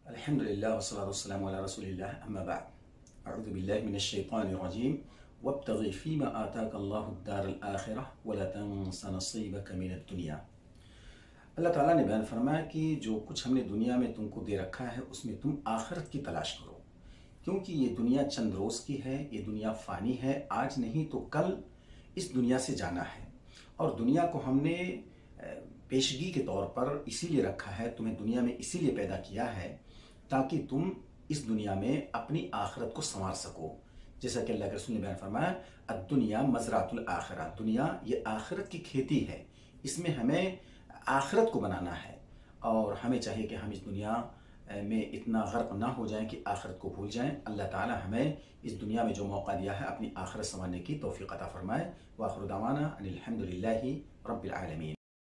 الحمدللہ والصلاة والسلام علی رسول اللہ اما بعد اعوذ باللہ من الشیطان الرجیم وابتغ فیما آتاک اللہ الدار الآخرہ ولا تنس نصیبک من الدنیا۔ اللہ تعالیٰ نے بیان فرمایا کہ جو کچھ ہم نے دنیا میں تم کو دے رکھا ہے اس میں تم آخرت کی تلاش کرو، کیونکہ یہ دنیا چند روز کی ہے، یہ دنیا فانی ہے، آج نہیں تو کل اس دنیا سے جانا ہے۔ اور دنیا کو ہم نے پیشگی کے طور پر اسی لیے رکھا ہے، تمہیں دنیا میں اسی لیے پیدا کیا ہے تاکہ تم اس دنیا میں اپنی آخرت کو سنوار سکو۔ جیسا کہ اللہ کے رسول نے بیان فرمایا الدنیا مزرعۃ الآخرہ، دنیا یہ آخرت کی کھیتی ہے، اس میں ہمیں آخرت کو بنانا ہے اور ہمیں چاہیے کہ ہم اس دنیا میں اتنا غرق نہ ہو جائیں کہ آخرت کو بھول جائیں۔ اللہ تعالی ہمیں اس دنیا میں جو موقع دیا ہے اپنی آخرت سنوارنے کی توفیق عطا فرمائے۔ وآخر دعوانا ان الحمد للہ رب العالمین۔